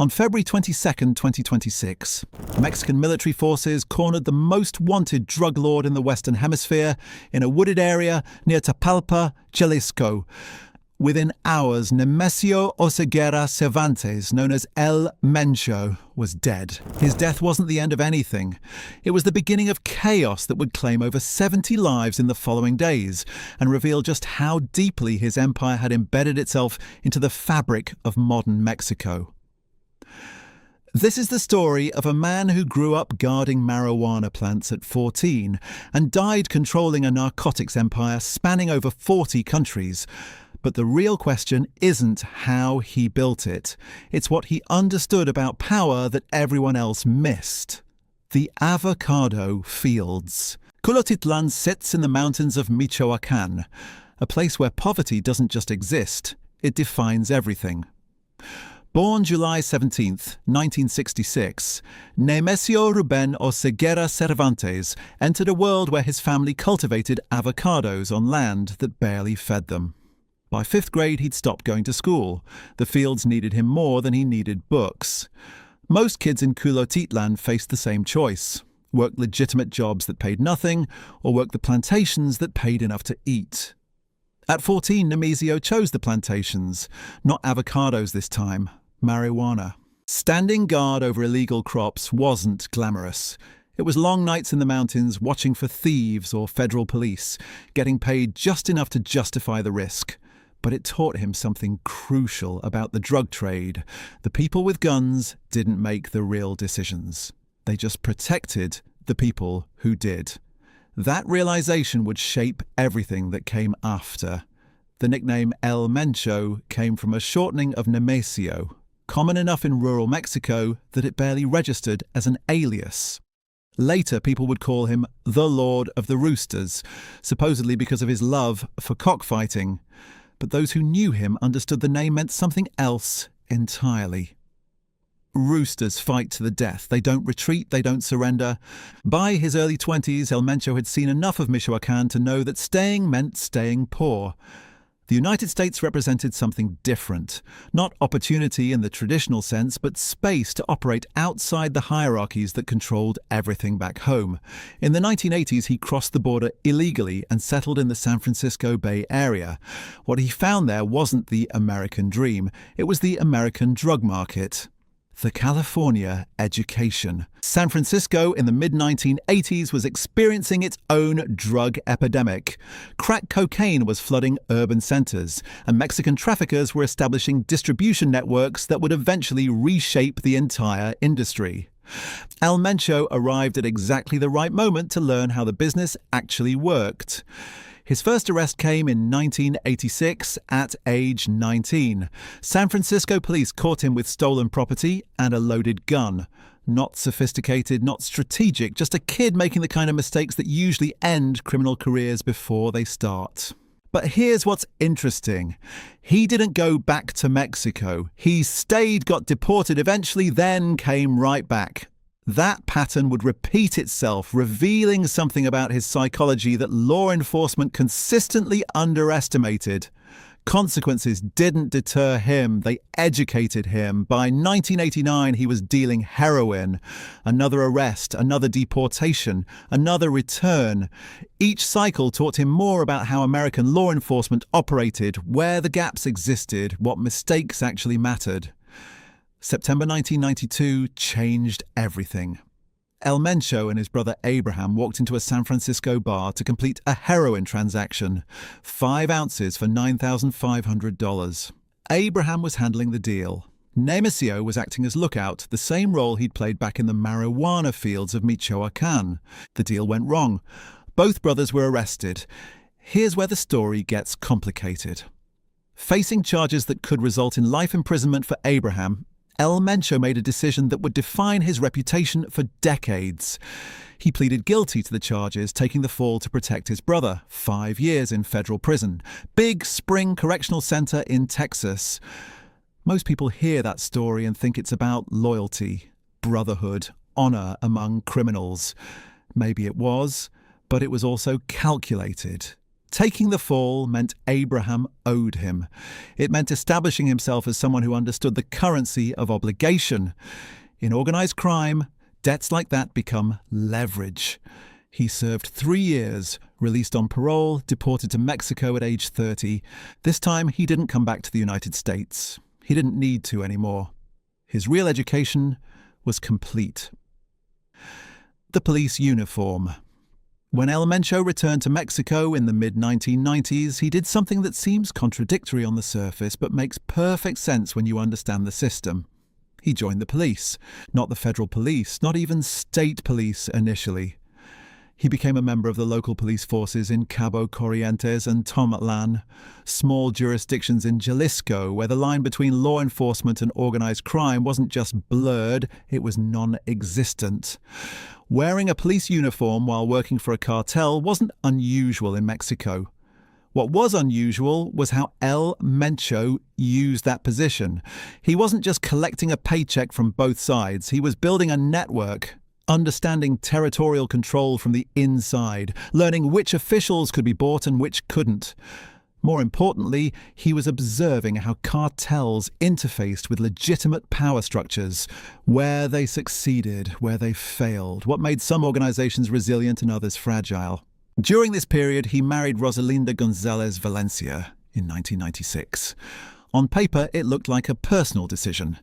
On February 22, 2026, Mexican military forces cornered the most wanted drug lord in the Western Hemisphere in a wooded area near Tapalpa, Jalisco. Within hours, Nemesio Oseguera Cervantes, known as El Mencho, was dead. His death wasn't the end of anything. It was the beginning of chaos that would claim over 70 lives in the following days and reveal just how deeply his empire had embedded itself into the fabric of modern Mexico. This is the story of a man who grew up guarding marijuana plants at 14 and died controlling a narcotics empire spanning over 40 countries. But the real question isn't how he built it. It's what he understood about power that everyone else missed. The avocado fields. Culotitlan sits in the mountains of Michoacán, a place where poverty doesn't just exist, it defines everything. Born July 17, 1966, Nemesio Ruben Oseguera Cervantes entered a world where his family cultivated avocados on land that barely fed them. By 5th grade, he'd stopped going to school. The fields needed him more than he needed books. Most kids in Culotitlan faced the same choice: work legitimate jobs that paid nothing, or work the plantations that paid enough to eat. At 14, Nemesio chose the plantations. Not avocados this time, marijuana. Standing guard over illegal crops wasn't glamorous. It was long nights in the mountains watching for thieves or federal police, getting paid just enough to justify the risk. But it taught him something crucial about the drug trade. The people with guns didn't make the real decisions. They just protected the people who did. That realization would shape everything that came after. The nickname El Mencho came from a shortening of Nemesio, common enough in rural Mexico that it barely registered as an alias. Later, people would call him the Lord of the Roosters, supposedly because of his love for cockfighting. But those who knew him understood the name meant something else entirely. Roosters fight to the death. They don't retreat, they don't surrender. By his early 20s, El Mencho had seen enough of Michoacán to know that staying meant staying poor. The United States represented something different. Not opportunity in the traditional sense, but space to operate outside the hierarchies that controlled everything back home. In the 1980s, he crossed the border illegally and settled in the San Francisco Bay Area. What he found there wasn't the American dream. It was the American drug market. The California education. San Francisco in the mid-1980s was experiencing its own drug epidemic. Crack cocaine was flooding urban centers, and Mexican traffickers were establishing distribution networks that would eventually reshape the entire industry. El Mencho arrived at exactly the right moment to learn how the business actually worked. His first arrest came in 1986 at age 19. San Francisco police caught him with stolen property and a loaded gun. Not sophisticated, not strategic, just a kid making the kind of mistakes that usually end criminal careers before they start. But here's what's interesting. He didn't go back to Mexico. He stayed, got deported eventually, then came right back. That pattern would repeat itself, revealing something about his psychology that law enforcement consistently underestimated. Consequences didn't deter him, they educated him. By 1989, he was dealing heroin. Another arrest, another deportation, another return. Each cycle taught him more about how American law enforcement operated, where the gaps existed, what mistakes actually mattered. September 1992 changed everything. El Mencho and his brother Abraham walked into a San Francisco bar to complete a heroin transaction, 5 ounces for $9,500. Abraham was handling the deal. Nemesio was acting as lookout, the same role he'd played back in the marijuana fields of Michoacán. The deal went wrong. Both brothers were arrested. Here's where the story gets complicated. Facing charges that could result in life imprisonment for Abraham, El Mencho made a decision that would define his reputation for decades. He pleaded guilty to the charges, taking the fall to protect his brother. 5 years in federal prison. Big Spring Correctional Center in Texas. Most people hear that story and think it's about loyalty, brotherhood, honor among criminals. Maybe it was, but it was also calculated. Taking the fall meant Abraham owed him. It meant establishing himself as someone who understood the currency of obligation. In organized crime, debts like that become leverage. He served 3 years, released on parole, deported to Mexico at age 30. This time, he didn't come back to the United States. He didn't need to anymore. His real education was complete. The police uniform. When El Mencho returned to Mexico in the mid-1990s, he did something that seems contradictory on the surface but makes perfect sense when you understand the system. He joined the police. Not the federal police, not even state police initially. He became a member of the local police forces in Cabo Corrientes and Tomatlan, small jurisdictions in Jalisco where the line between law enforcement and organized crime wasn't just blurred, it was non-existent. Wearing a police uniform while working for a cartel wasn't unusual in Mexico. What was unusual was how El Mencho used that position. He wasn't just collecting a paycheck from both sides, he was building a network. Understanding territorial control from the inside, learning which officials could be bought and which couldn't. More importantly, he was observing how cartels interfaced with legitimate power structures, where they succeeded, where they failed, what made some organizations resilient and others fragile. During this period, he married Rosalinda González Valencia in 1996. On paper, it looked like a personal decision.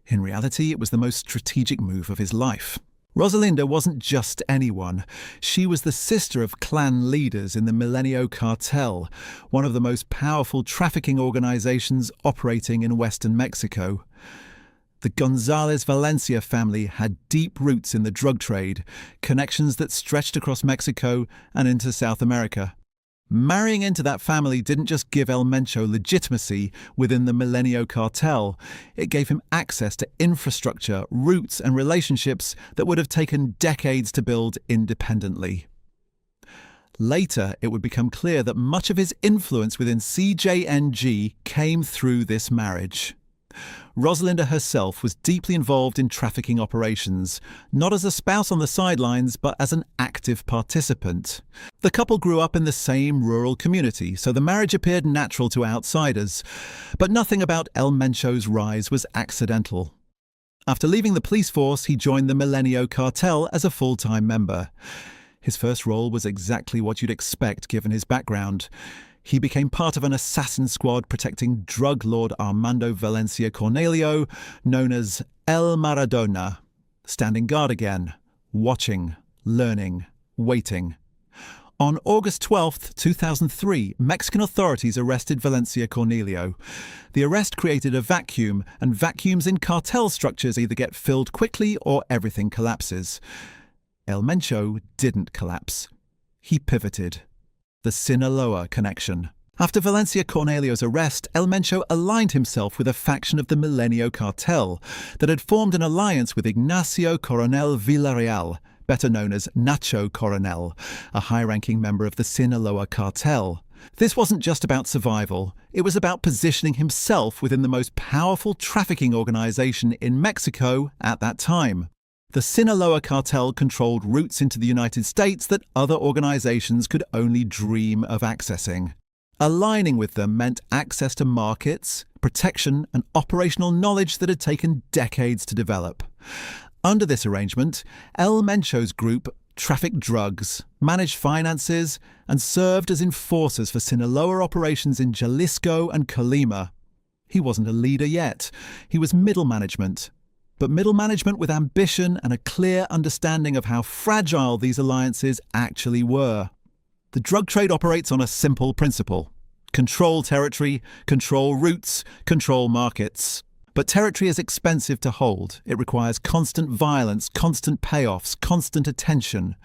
In reality, it was the most strategic move of his life. Rosalinda wasn't just anyone. She was the sister of clan leaders in the Mencho Cartel, one of the most powerful trafficking organizations operating in western Mexico. The González Valencia family had deep roots in the drug trade, connections that stretched across Mexico and into South America. Marrying into that family didn't just give El Mencho legitimacy within the Mencho Cartel, it gave him access to infrastructure, roots and relationships that would have taken decades to build independently. Later, it would become clear that much of his influence within CJNG came through this marriage. Rosalinda herself was deeply involved in trafficking operations, not as a spouse on the sidelines, but as an active participant. The couple grew up in the same rural community, so the marriage appeared natural to outsiders. But nothing about El Mencho's rise was accidental. After leaving the police force, he joined the Mencho Cartel as a full-time member. His first role was exactly what you'd expect given his background. He became part of an assassin squad protecting drug lord Armando Valencia Cornelio, known as El Maradona, standing guard again, watching, learning, waiting. On August 12, 2003, Mexican authorities arrested Valencia Cornelio. The arrest created a vacuum, and vacuums in cartel structures either get filled quickly or everything collapses. El Mencho didn't collapse. He pivoted. The Sinaloa connection. After Valencia Cornelio's arrest, El Mencho aligned himself with a faction of the Mencho Cartel that had formed an alliance with Ignacio Coronel Villarreal, better known as Nacho Coronel, a high-ranking member of the Sinaloa Cartel. This wasn't just about survival, it was about positioning himself within the most powerful trafficking organization in Mexico at that time. The Sinaloa Cartel controlled routes into the United States that other organizations could only dream of accessing. Aligning with them meant access to markets, protection, and operational knowledge that had taken decades to develop. Under this arrangement, El Mencho's group trafficked drugs, managed finances, and served as enforcers for Sinaloa operations in Jalisco and Colima. He wasn't a leader yet. He was middle management. But middle management with ambition and a clear understanding of how fragile these alliances actually were. The drug trade operates on a simple principle. Control territory, control routes, control markets. But territory is expensive to hold. It requires constant violence, constant payoffs, constant attention.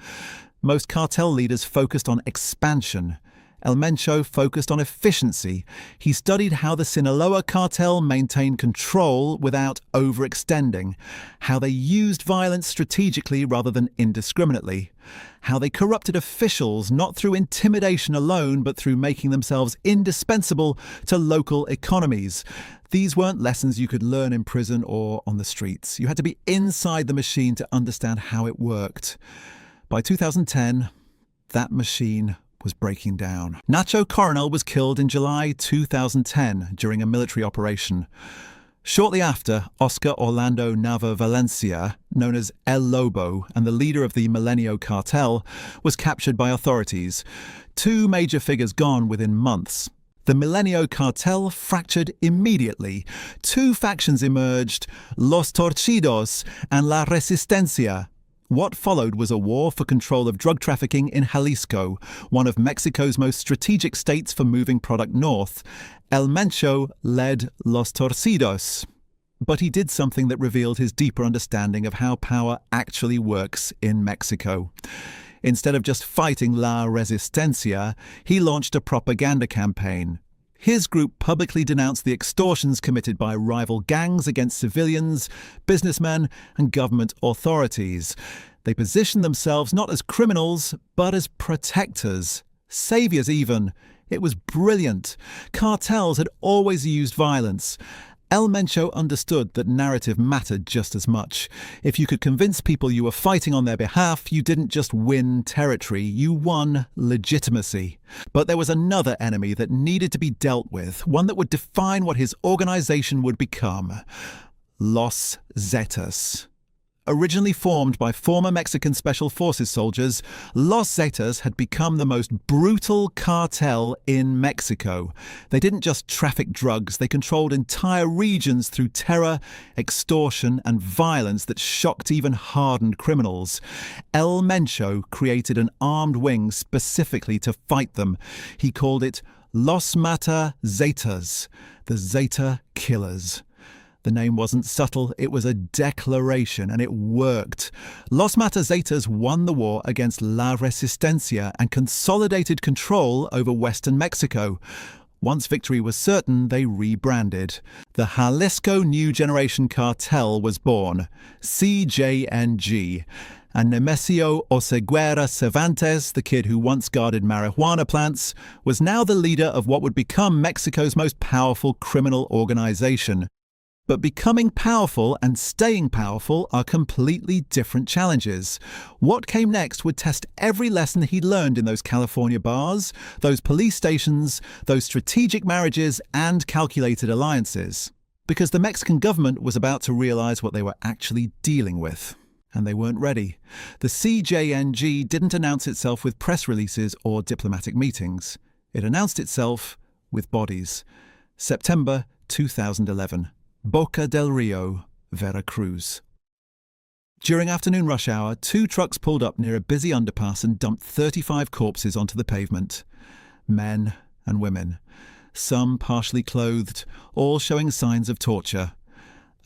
Most cartel leaders focused on expansion. El Mencho focused on efficiency. He studied how the Sinaloa cartel maintained control without overextending, how they used violence strategically rather than indiscriminately, how they corrupted officials not through intimidation alone but through making themselves indispensable to local economies. These weren't lessons you could learn in prison or on the streets. You had to be inside the machine to understand how it worked. By 2010, that machine was breaking down. Nacho Coronel was killed in July 2010 during a military operation. Shortly after, Oscar Orlando Nava Valencia, known as El Lobo and the leader of the Mencho Cartel, was captured by authorities. Two major figures gone within months. The Mencho Cartel fractured immediately. Two factions emerged, Los Torcidos and La Resistencia. What followed was a war for control of drug trafficking in Jalisco, one of Mexico's most strategic states for moving product north. El Mencho led Los Torcidos. But he did something that revealed his deeper understanding of how power actually works in Mexico. Instead of just fighting La Resistencia, he launched a propaganda campaign. His group publicly denounced the extortions committed by rival gangs against civilians, businessmen, and government authorities. They positioned themselves not as criminals, but as protectors, saviors even. It was brilliant. Cartels had always used violence. El Mencho understood that narrative mattered just as much. If you could convince people you were fighting on their behalf, you didn't just win territory, you won legitimacy. But there was another enemy that needed to be dealt with, one that would define what his organization would become. Los Zetas. Originally formed by former Mexican Special Forces soldiers, Los Zetas had become the most brutal cartel in Mexico. They didn't just traffic drugs, they controlled entire regions through terror, extortion, and violence that shocked even hardened criminals. El Mencho created an armed wing specifically to fight them. He called it Los Mata Zetas, the Zeta Killers. The name wasn't subtle, it was a declaration, and it worked. Los Mata Zetas won the war against La Resistencia and consolidated control over western Mexico. Once victory was certain, they rebranded. The Jalisco New Generation Cartel was born, CJNG. And Nemesio Oseguera Cervantes, the kid who once guarded marijuana plants, was now the leader of what would become Mexico's most powerful criminal organization. But becoming powerful and staying powerful are completely different challenges. What came next would test every lesson he'd learned in those California bars, those police stations, those strategic marriages and calculated alliances. Because the Mexican government was about to realize what they were actually dealing with. And they weren't ready. The CJNG didn't announce itself with press releases or diplomatic meetings. It announced itself with bodies. September 2011. Boca del Rio, Veracruz. During afternoon rush hour, two trucks pulled up near a busy underpass and dumped 35 corpses onto the pavement. Men and women, some partially clothed, all showing signs of torture.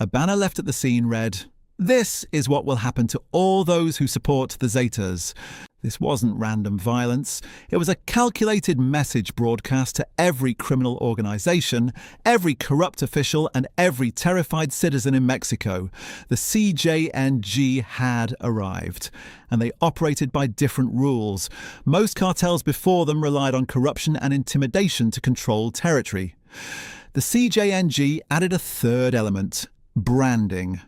A banner left at the scene read, "This is what will happen to all those who support the Zetas." This wasn't random violence. It was a calculated message broadcast to every criminal organization, every corrupt official, and every terrified citizen in Mexico. The CJNG had arrived, and they operated by different rules. Most cartels before them relied on corruption and intimidation to control territory. The CJNG added a third element: branding.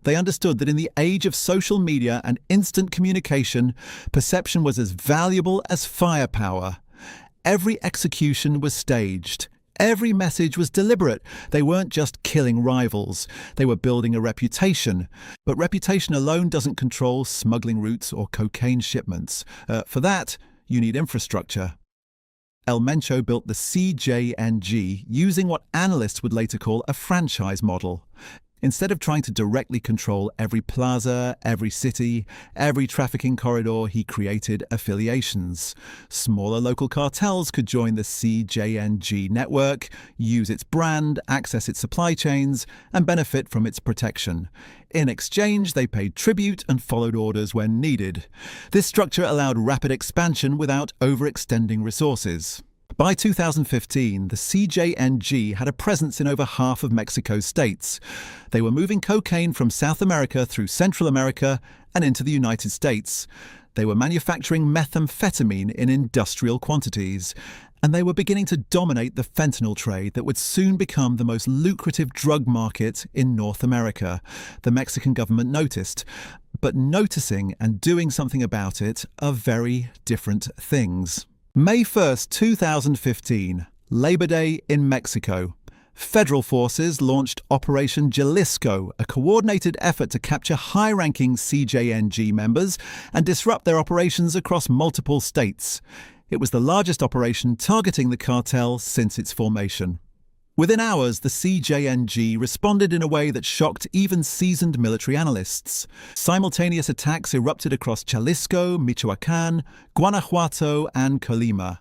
They understood that in the age of social media and instant communication, perception was as valuable as firepower. Every execution was staged. Every message was deliberate. They weren't just killing rivals. They were building a reputation. But reputation alone doesn't control smuggling routes or cocaine shipments. For that, you need infrastructure. El Mencho built the CJNG using what analysts would later call a franchise model. Instead of trying to directly control every plaza, every city, every trafficking corridor, he created affiliations. Smaller local cartels could join the CJNG network, use its brand, access its supply chains, and benefit from its protection. In exchange, they paid tribute and followed orders when needed. This structure allowed rapid expansion without overextending resources. By 2015, the CJNG had a presence in over half of Mexico's states. They were moving cocaine from South America through Central America and into the United States. They were manufacturing methamphetamine in industrial quantities. And they were beginning to dominate the fentanyl trade that would soon become the most lucrative drug market in North America. The Mexican government noticed. But noticing and doing something about it are very different things. May 1st, 2015, Labor Day in Mexico. Federal forces launched Operation Jalisco, a coordinated effort to capture high-ranking CJNG members and disrupt their operations across multiple states. It was the largest operation targeting the cartel since its formation. Within hours, the CJNG responded in a way that shocked even seasoned military analysts. Simultaneous attacks erupted across Jalisco, Michoacán, Guanajuato, and Colima.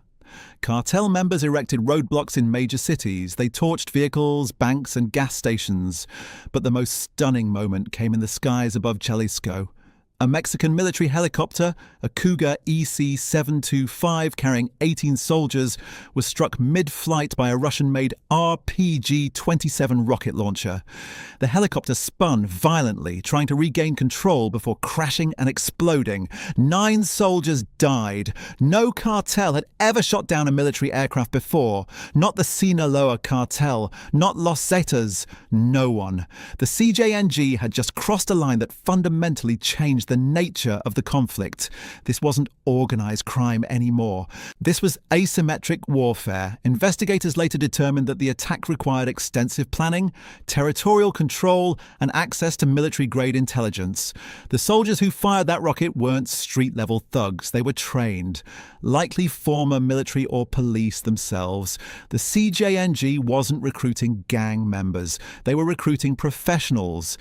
Cartel members erected roadblocks in major cities. They torched vehicles, banks, and gas stations. But the most stunning moment came in the skies above Jalisco. A Mexican military helicopter, a Cougar EC-725 carrying 18 soldiers, was struck mid-flight by a Russian-made RPG-27 rocket launcher. The helicopter spun violently, trying to regain control before crashing and exploding. 9 soldiers died. No cartel had ever shot down a military aircraft before. Not the Sinaloa cartel, not Los Zetas, no one. The CJNG had just crossed a line that fundamentally changed the nature of the conflict. This wasn't organized crime anymore. This was asymmetric warfare. Investigators later determined that the attack required extensive planning, territorial control, and access to military-grade intelligence. The soldiers who fired that rocket weren't street-level thugs. They were trained, likely former military or police themselves. The CJNG wasn't recruiting gang members. They were recruiting professionals.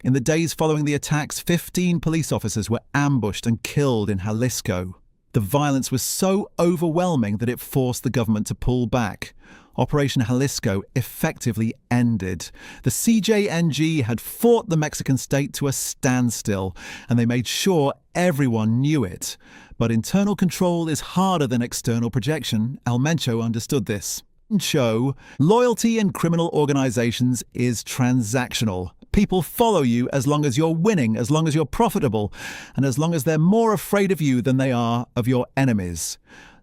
In the days following the attacks, 15 police officers were ambushed and killed in Jalisco. The violence was so overwhelming that it forced the government to pull back. Operation Jalisco effectively ended. The CJNG had fought the Mexican state to a standstill, and they made sure everyone knew it. But internal control is harder than external projection. Mencho understood this. Mencho, loyalty in criminal organizations is transactional. People follow you as long as you're winning, as long as you're profitable, and as long as they're more afraid of you than they are of your enemies.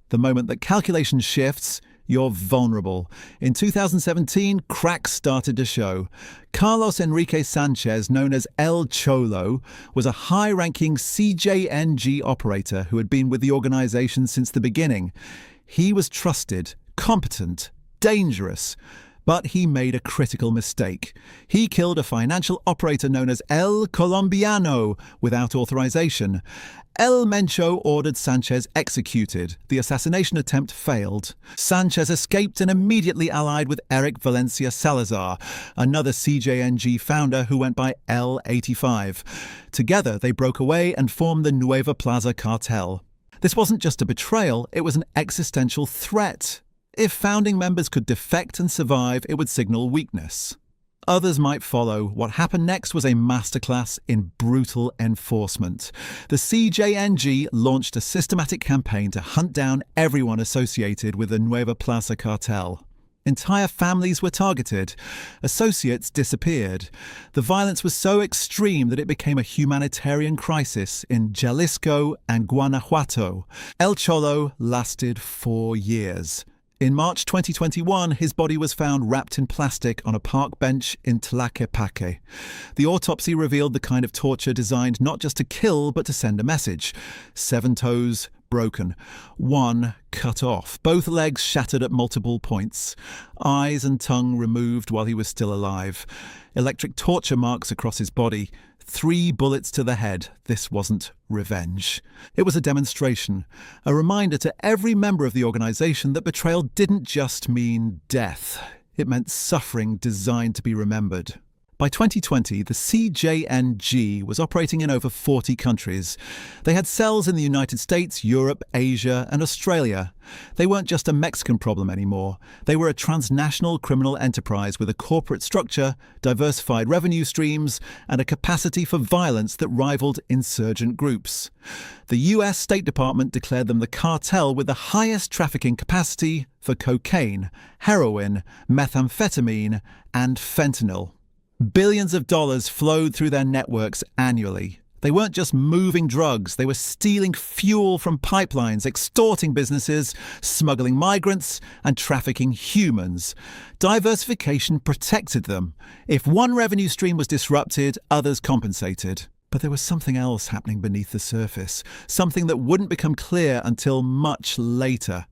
The moment that calculation shifts, you're vulnerable. In 2017, cracks started to show. Carlos Enrique Sanchez, known as El Cholo, was a high-ranking CJNG operator who had been with the organization since the beginning. He was trusted, competent, dangerous. But he made a critical mistake. He killed a financial operator known as El Colombiano without authorization. El Mencho ordered Sanchez executed. The assassination attempt failed. Sanchez escaped and immediately allied with Eric Valencia Salazar, another CJNG founder who went by L85. Together, they broke away and formed the Nueva Plaza Cartel. This wasn't just a betrayal, it was an existential threat. If founding members could defect and survive, it would signal weakness. Others might follow. What happened next was a masterclass in brutal enforcement. The CJNG launched a systematic campaign to hunt down everyone associated with the Nueva Plaza cartel. Entire families were targeted. Associates disappeared. The violence was so extreme that it became a humanitarian crisis in Jalisco and Guanajuato. El Cholo lasted 4 years. In March 2021, his body was found wrapped in plastic on a park bench in Tlaquepaque. The autopsy revealed the kind of torture designed not just to kill, but to send a message. 7 toes broken, 1 cut off, both legs shattered at multiple points, eyes and tongue removed while he was still alive, electric torture marks across his body, 3 bullets to the head. This wasn't revenge. It was a demonstration, a reminder to every member of the organization that betrayal didn't just mean death. It meant suffering designed to be remembered. By 2020, the CJNG was operating in over 40 countries. They had cells in the United States, Europe, Asia, and Australia. They weren't just a Mexican problem anymore. They were a transnational criminal enterprise with a corporate structure, diversified revenue streams, and a capacity for violence that rivaled insurgent groups. The US State Department declared them the cartel with the highest trafficking capacity for cocaine, heroin, methamphetamine, and fentanyl. Billions of dollars flowed through their networks annually. They weren't just moving drugs, they were stealing fuel from pipelines, extorting businesses, smuggling migrants, and trafficking humans. Diversification protected them. If one revenue stream was disrupted, others compensated. But there was something else happening beneath the surface, something that wouldn't become clear until much later.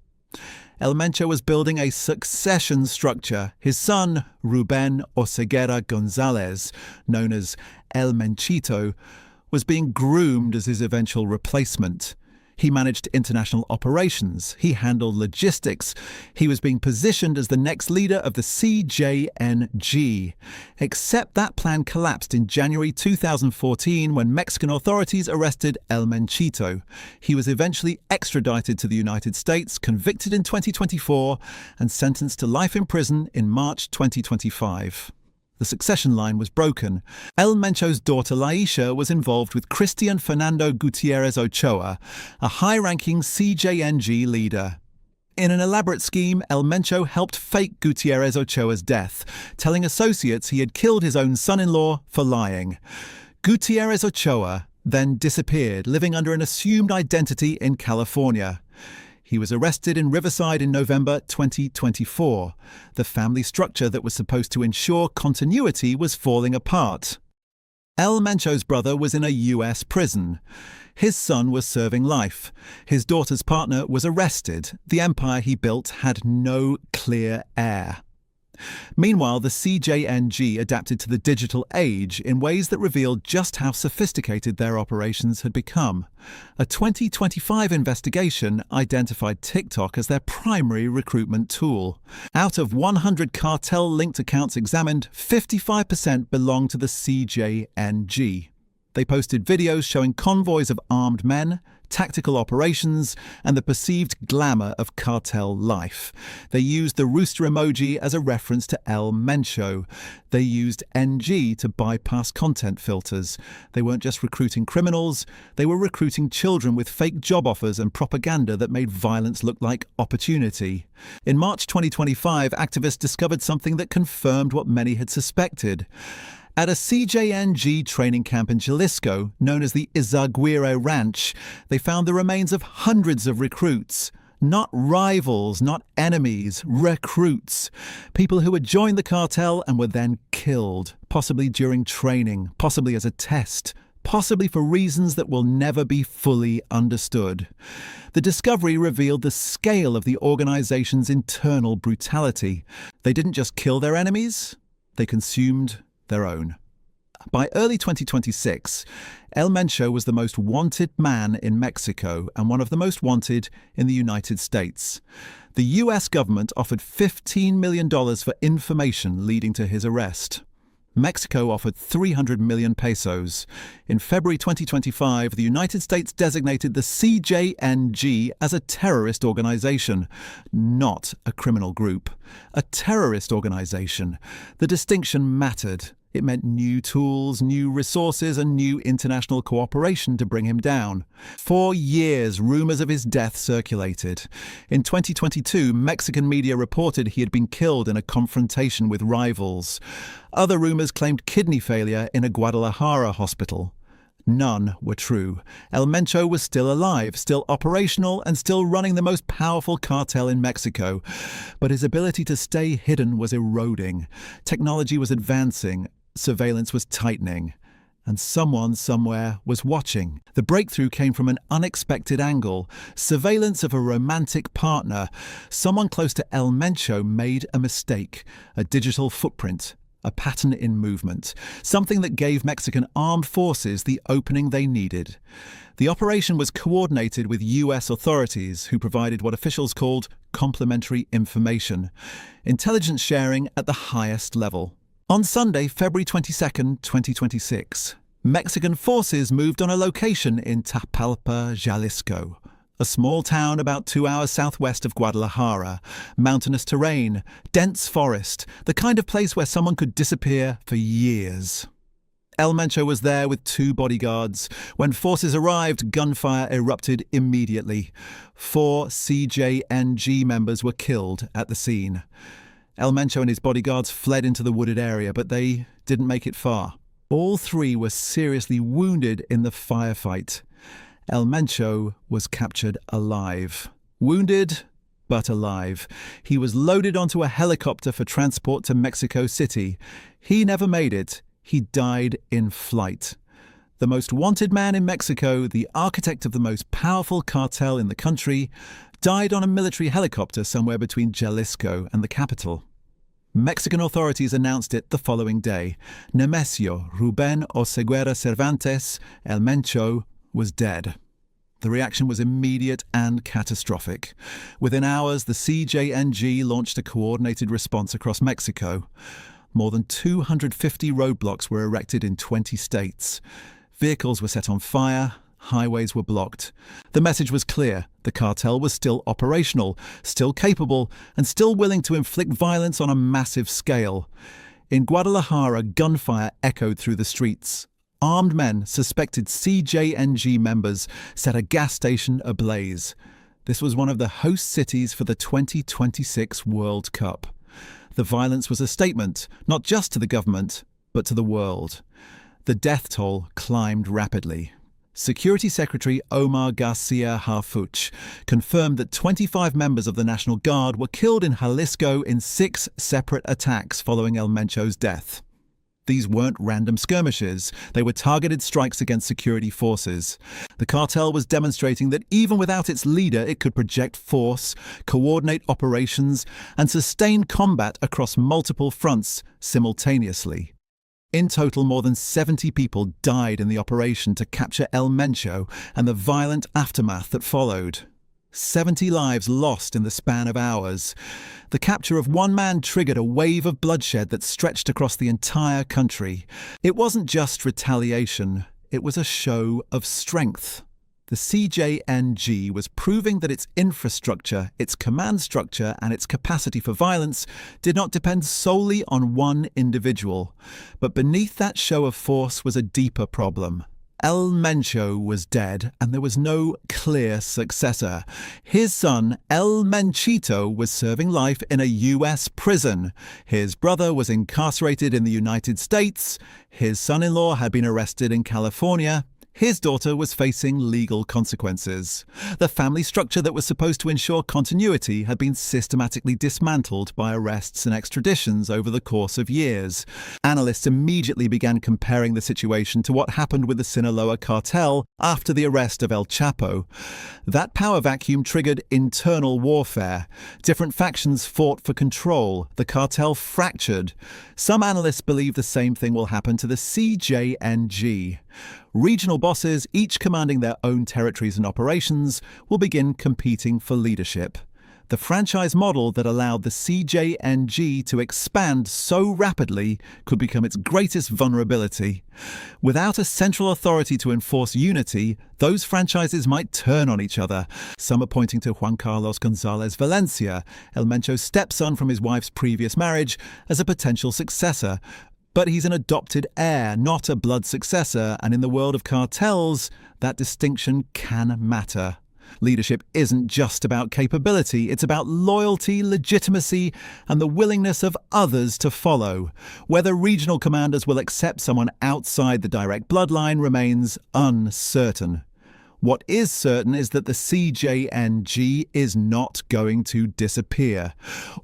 El Mencho was building a succession structure. His son, Ruben Oseguera Gonzalez, known as El Menchito, was being groomed as his eventual replacement. He managed international operations. He handled logistics. He was being positioned as the next leader of the CJNG. Except that plan collapsed in January 2014 when Mexican authorities arrested El Menchito. He was eventually extradited to the United States, convicted in 2024, and sentenced to life in prison in March 2025. The succession line was broken. El Mencho's daughter Laisha was involved with Christian Fernando Gutierrez Ochoa, a high-ranking CJNG leader. In an elaborate scheme, El Mencho helped fake Gutierrez Ochoa's death, telling associates he had killed his own son-in-law for lying. Gutierrez Ochoa then disappeared, living under an assumed identity in California. He was arrested in Riverside in November 2024. The family structure that was supposed to ensure continuity was falling apart. El Mencho's brother was in a US prison. His son was serving life. His daughter's partner was arrested. The empire he built had no clear heir. Meanwhile, the CJNG adapted to the digital age in ways that revealed just how sophisticated their operations had become. A 2025 investigation identified TikTok as their primary recruitment tool. Out of 100 cartel-linked accounts examined, 55% belonged to the CJNG. They posted videos showing convoys of armed men, tactical operations, and the perceived glamour of cartel life. They used the rooster emoji as a reference to El Mencho. They used NG to bypass content filters. They weren't just recruiting criminals, they were recruiting children with fake job offers and propaganda that made violence look like opportunity. In March 2025, activists discovered something that confirmed what many had suspected. At a CJNG training camp in Jalisco, known as the Oseguera Ranch, they found the remains of hundreds of recruits. Not rivals, not enemies, recruits. People who had joined the cartel and were then killed, possibly during training, possibly as a test, possibly for reasons that will never be fully understood. The discovery revealed the scale of the organization's internal brutality. They didn't just kill their enemies, they consumed their own. By early 2026, El Mencho was the most wanted man in Mexico and one of the most wanted in the United States. The US government offered $15 million for information leading to his arrest. Mexico offered 300 million pesos. In February 2025, the United States designated the CJNG as a terrorist organization, not a criminal group. A terrorist organization. The distinction mattered. It meant new tools, new resources, and new international cooperation to bring him down. For years, rumors of his death circulated. In 2022, Mexican media reported he had been killed in a confrontation with rivals. Other rumors claimed kidney failure in a Guadalajara hospital. None were true. El Mencho was still alive, still operational, and still running the most powerful cartel in Mexico. But his ability to stay hidden was eroding. Technology was advancing. Surveillance was tightening. And someone somewhere was watching. The breakthrough came from an unexpected angle. Surveillance of a romantic partner. Someone close to El Mencho made a mistake. A digital footprint. A pattern in movement. Something that gave Mexican armed forces the opening they needed. The operation was coordinated with US authorities, who provided what officials called complementary information. Intelligence sharing at the highest level. On Sunday, February 22, 2026, Mexican forces moved on a location in Tapalpa, Jalisco, a small town about 2 hours southwest of Guadalajara. Mountainous terrain, dense forest, the kind of place where someone could disappear for years. El Mencho was there with 2 bodyguards. When forces arrived, gunfire erupted immediately. 4 CJNG members were killed at the scene. El Mencho and his bodyguards fled into the wooded area, but they didn't make it far. All 3 were seriously wounded in the firefight. El Mencho was captured alive. Wounded, but alive. He was loaded onto a helicopter for transport to Mexico City. He never made it. He died in flight. The most wanted man in Mexico, the architect of the most powerful cartel in the country, died on a military helicopter somewhere between Jalisco and the capital. Mexican authorities announced it the following day. Nemesio Ruben Oseguera Cervantes, El Mencho, was dead. The reaction was immediate and catastrophic. Within hours, the CJNG launched a coordinated response across Mexico. More than 250 roadblocks were erected in 20 states. Vehicles were set on fire, highways were blocked. The message was clear. The cartel was still operational, still capable, and still willing to inflict violence on a massive scale. In Guadalajara, gunfire echoed through the streets. Armed men, suspected CJNG members, set a gas station ablaze. This was one of the host cities for the 2026 World Cup. The violence was a statement, not just to the government, but to the world. The death toll climbed rapidly. Security Secretary Omar Garcia Harfuch confirmed that 25 members of the National Guard were killed in Jalisco in 6 separate attacks following El Mencho's death. These weren't random skirmishes. They were targeted strikes against security forces. The cartel was demonstrating that even without its leader, it could project force, coordinate operations, and sustain combat across multiple fronts simultaneously. In total, more than 70 people died in the operation to capture El Mencho and the violent aftermath that followed. 70 lives lost in the span of hours. The capture of one man triggered a wave of bloodshed that stretched across the entire country. It wasn't just retaliation, it was a show of strength. The CJNG was proving that its infrastructure, its command structure, and its capacity for violence did not depend solely on one individual. But beneath that show of force was a deeper problem. El Mencho was dead, and there was no clear successor. His son, El Menchito, was serving life in a U.S. prison. His brother was incarcerated in the United States. His son-in-law had been arrested in California. His daughter was facing legal consequences. The family structure that was supposed to ensure continuity had been systematically dismantled by arrests and extraditions over the course of years. Analysts immediately began comparing the situation to what happened with the Sinaloa cartel after the arrest of El Chapo. That power vacuum triggered internal warfare. Different factions fought for control. The cartel fractured. Some analysts believe the same thing will happen to the CJNG. Regional bosses, each commanding their own territories and operations, will begin competing for leadership. The franchise model that allowed the CJNG to expand so rapidly could become its greatest vulnerability. Without a central authority to enforce unity, those franchises might turn on each other. Some are pointing to Juan Carlos González Valencia, El Mencho's stepson from his wife's previous marriage, as a potential successor. But he's an adopted heir, not a blood successor, and in the world of cartels, that distinction can matter. Leadership isn't just about capability, it's about loyalty, legitimacy, and the willingness of others to follow. Whether regional commanders will accept someone outside the direct bloodline remains uncertain. What is certain is that the CJNG is not going to disappear.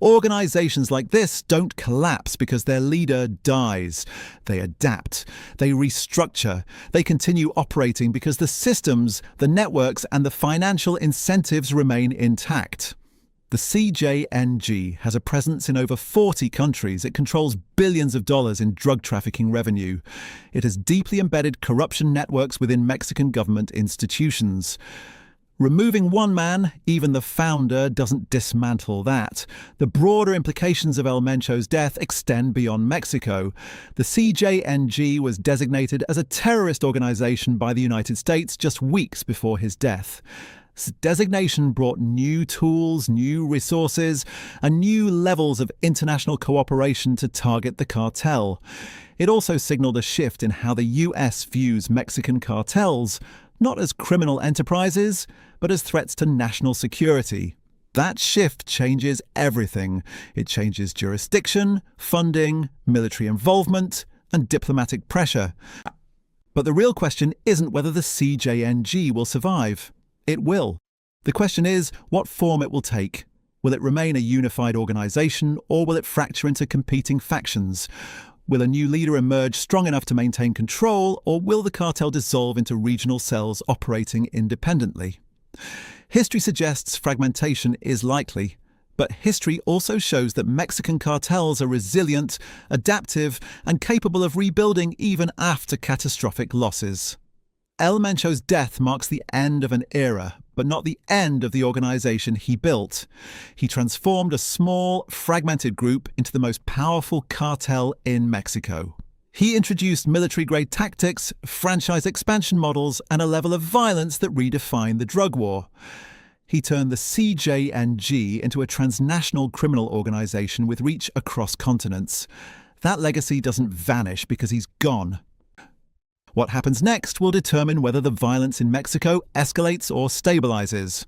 Organizations like this don't collapse because their leader dies. They adapt. They restructure. They continue operating because the systems, the networks, and the financial incentives remain intact. The CJNG has a presence in over 40 countries. It controls billions of dollars in drug trafficking revenue. It has deeply embedded corruption networks within Mexican government institutions. Removing one man, even the founder, doesn't dismantle that. The broader implications of El Mencho's death extend beyond Mexico. The CJNG was designated as a terrorist organization by the United States just weeks before his death. Designation brought new tools, new resources, and new levels of international cooperation to target the cartel. It also signaled a shift in how the US views Mexican cartels, not as criminal enterprises, but as threats to national security. That shift changes everything. It changes jurisdiction, funding, military involvement, and diplomatic pressure. But the real question isn't whether the CJNG will survive. It will. The question is what form it will take. Will it remain a unified organization, or will it fracture into competing factions? Will a new leader emerge strong enough to maintain control, or will the cartel dissolve into regional cells operating independently? History suggests fragmentation is likely, but history also shows that Mexican cartels are resilient, adaptive, and capable of rebuilding even after catastrophic losses. El Mencho's death marks the end of an era, but not the end of the organization he built. He transformed a small, fragmented group into the most powerful cartel in Mexico. He introduced military-grade tactics, franchise expansion models, and a level of violence that redefined the drug war. He turned the CJNG into a transnational criminal organization with reach across continents. That legacy doesn't vanish because he's gone. What happens next will determine whether the violence in Mexico escalates or stabilizes.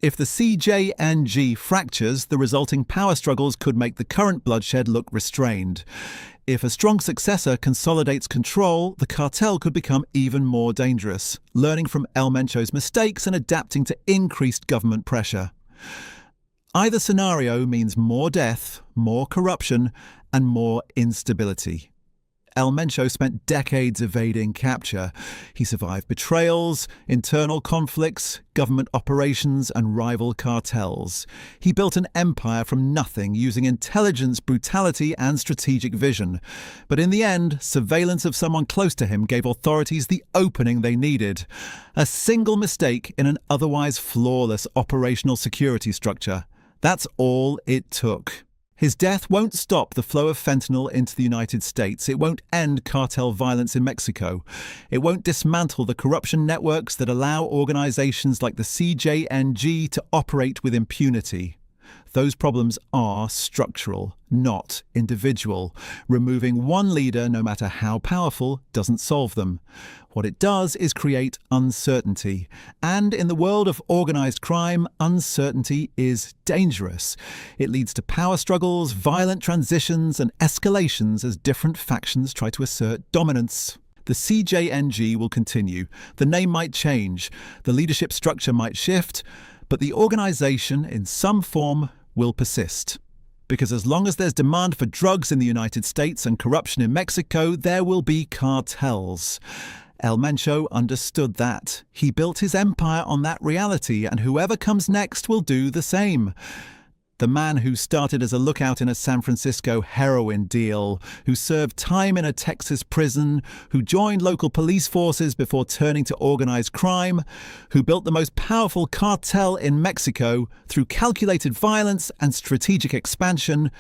If the CJNG fractures, the resulting power struggles could make the current bloodshed look restrained. If a strong successor consolidates control, the cartel could become even more dangerous, learning from El Mencho's mistakes and adapting to increased government pressure. Either scenario means more death, more corruption, and more instability. El Mencho spent decades evading capture. He survived betrayals, internal conflicts, government operations, and rival cartels. He built an empire from nothing using intelligence, brutality, and strategic vision. But in the end, surveillance of someone close to him gave authorities the opening they needed. A single mistake in an otherwise flawless operational security structure. That's all it took. His death won't stop the flow of fentanyl into the United States. It won't end cartel violence in Mexico. It won't dismantle the corruption networks that allow organizations like the CJNG to operate with impunity. Those problems are structural, not individual. Removing one leader, no matter how powerful, doesn't solve them. What it does is create uncertainty. And in the world of organized crime, uncertainty is dangerous. It leads to power struggles, violent transitions, and escalations as different factions try to assert dominance. The CJNG will continue. The name might change. The leadership structure might shift. But the organization, in some form, will persist. Because as long as there's demand for drugs in the United States and corruption in Mexico, there will be cartels. El Mencho understood that. He built his empire on that reality, and whoever comes next will do the same. The man who started as a lookout in a San Francisco heroin deal, who served time in a Texas prison, who joined local police forces before turning to organized crime, who built the most powerful cartel in Mexico through calculated violence and strategic expansion,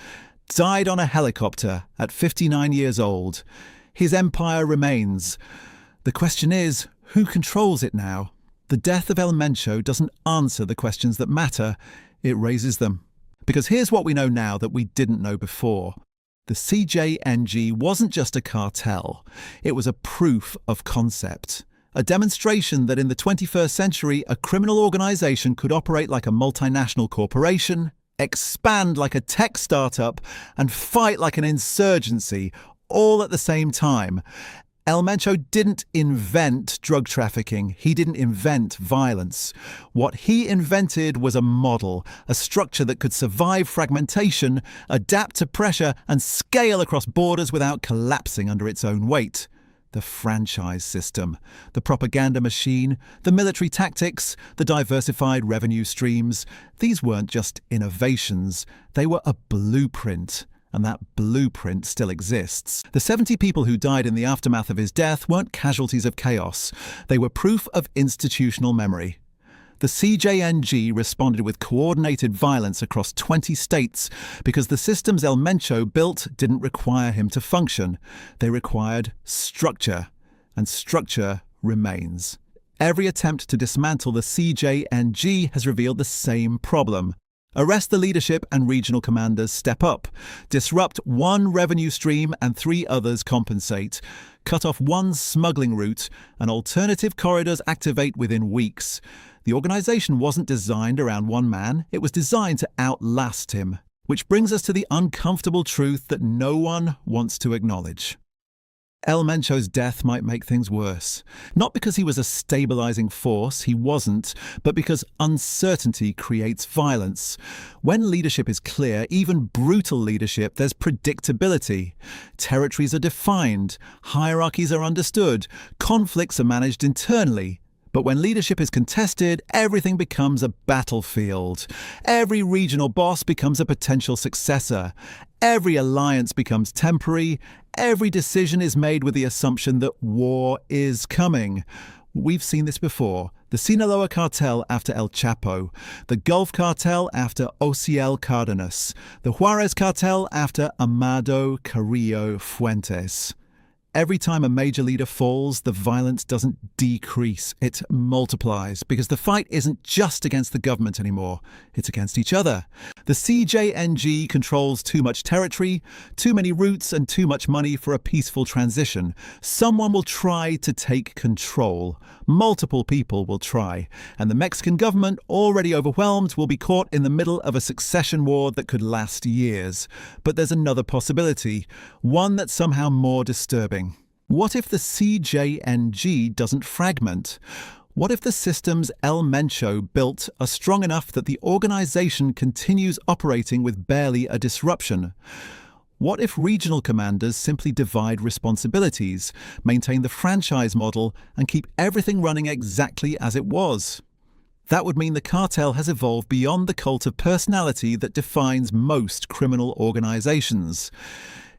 died on a helicopter at 59 years old. His empire remains. The question is, who controls it now? The death of El Mencho doesn't answer the questions that matter, it raises them. Because here's what we know now that we didn't know before. The CJNG wasn't just a cartel. It was a proof of concept. A demonstration that in the 21st century, a criminal organization could operate like a multinational corporation, expand like a tech startup, and fight like an insurgency, all at the same time. El Mencho didn't invent drug trafficking. He didn't invent violence. What he invented was a model, a structure that could survive fragmentation, adapt to pressure, and scale across borders without collapsing under its own weight. The franchise system, the propaganda machine, the military tactics, the diversified revenue streams. These weren't just innovations. They were a blueprint. And that blueprint still exists. The 70 people who died in the aftermath of his death weren't casualties of chaos. They were proof of institutional memory. The CJNG responded with coordinated violence across 20 states because the systems El Mencho built didn't require him to function. They required structure, and structure remains. Every attempt to dismantle the CJNG has revealed the same problem. Arrest the leadership and regional commanders step up. Disrupt one revenue stream and 3 others compensate. Cut off one smuggling route and alternative corridors activate within weeks. The organization wasn't designed around one man. It was designed to outlast him. Which brings us to the uncomfortable truth that no one wants to acknowledge. El Mencho's death might make things worse. Not because he was a stabilizing force, he wasn't, but because uncertainty creates violence. When leadership is clear, even brutal leadership, there's predictability. Territories are defined, hierarchies are understood, conflicts are managed internally. But when leadership is contested, everything becomes a battlefield. Every regional boss becomes a potential successor. Every alliance becomes temporary. Every decision is made with the assumption that war is coming. We've seen this before. The Sinaloa Cartel after El Chapo, the Gulf Cartel after Ociel Cardenas, the Juarez Cartel after Amado Carrillo Fuentes. Every time a major leader falls, the violence doesn't decrease, it multiplies, because the fight isn't just against the government anymore, it's against each other. The CJNG controls too much territory, too many routes, and too much money for a peaceful transition. Someone will try to take control. Multiple people will try, and the Mexican government, already overwhelmed, will be caught in the middle of a succession war that could last years. But there's another possibility, one that's somehow more disturbing. What if the CJNG doesn't fragment? What if the systems El Mencho built are strong enough that the organization continues operating with barely a disruption? What if regional commanders simply divide responsibilities, maintain the franchise model, and keep everything running exactly as it was? That would mean the cartel has evolved beyond the cult of personality that defines most criminal organizations.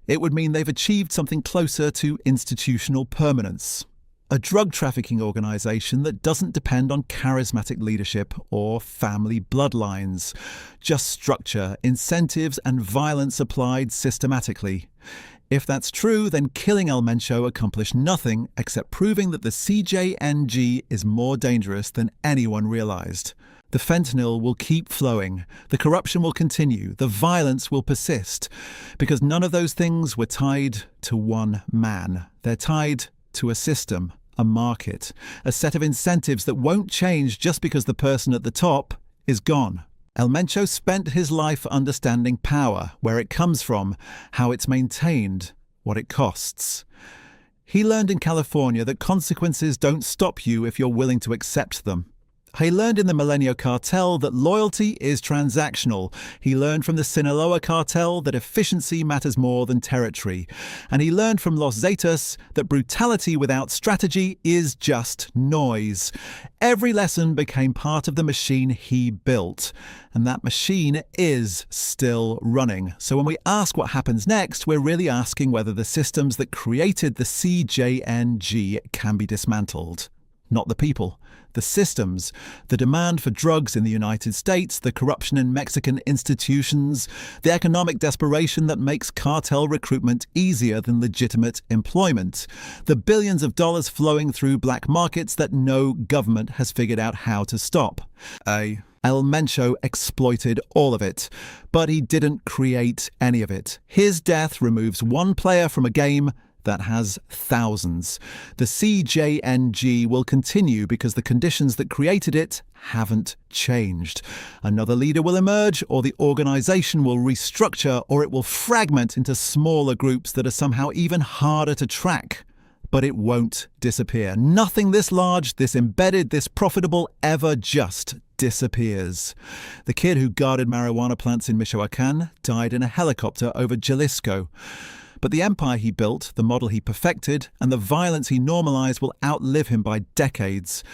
It would mean they've achieved something closer to institutional permanence. A drug trafficking organization that doesn't depend on charismatic leadership or family bloodlines. Just structure, incentives, and violence applied systematically. If that's true, then killing El Mencho accomplished nothing except proving that the CJNG is more dangerous than anyone realized. The fentanyl will keep flowing, the corruption will continue, the violence will persist, because none of those things were tied to one man. They're tied to a system, a market, a set of incentives that won't change just because the person at the top is gone. El Mencho spent his life understanding power, where it comes from, how it's maintained, what it costs. He learned in California that consequences don't stop you if you're willing to accept them. He learned in the Mencho Cartel that loyalty is transactional. He learned from the Sinaloa Cartel that efficiency matters more than territory. And he learned from Los Zetas that brutality without strategy is just noise. Every lesson became part of the machine he built. And that machine is still running. So when we ask what happens next, we're really asking whether the systems that created the CJNG can be dismantled. Not the people. The systems, the demand for drugs in the United States, the corruption in Mexican institutions, the economic desperation that makes cartel recruitment easier than legitimate employment, the billions of dollars flowing through black markets that no government has figured out how to stop. El Mencho exploited all of it, but he didn't create any of it. His death removes one player from a game that has thousands. The CJNG will continue because the conditions that created it haven't changed. Another leader will emerge, or the organization will restructure, or it will fragment into smaller groups that are somehow even harder to track. But it won't disappear. Nothing this large, this embedded, this profitable ever just disappears. The kid who guarded marijuana plants in Michoacan died in a helicopter over Jalisco. But the empire he built, the model he perfected, and the violence he normalized will outlive him by decades,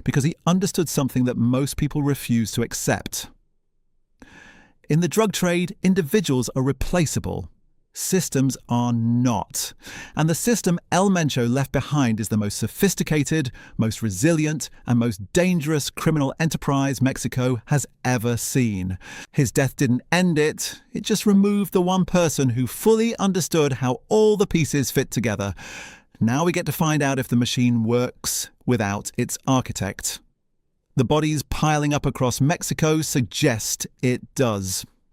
because he understood something that most people refuse to accept. In the drug trade, individuals are replaceable. Systems are not. And the system El Mencho left behind is the most sophisticated, most resilient, and most dangerous criminal enterprise Mexico has ever seen. His death didn't end it, it just removed the one person who fully understood how all the pieces fit together. Now we get to find out if the machine works without its architect. The bodies piling up across Mexico suggest it does.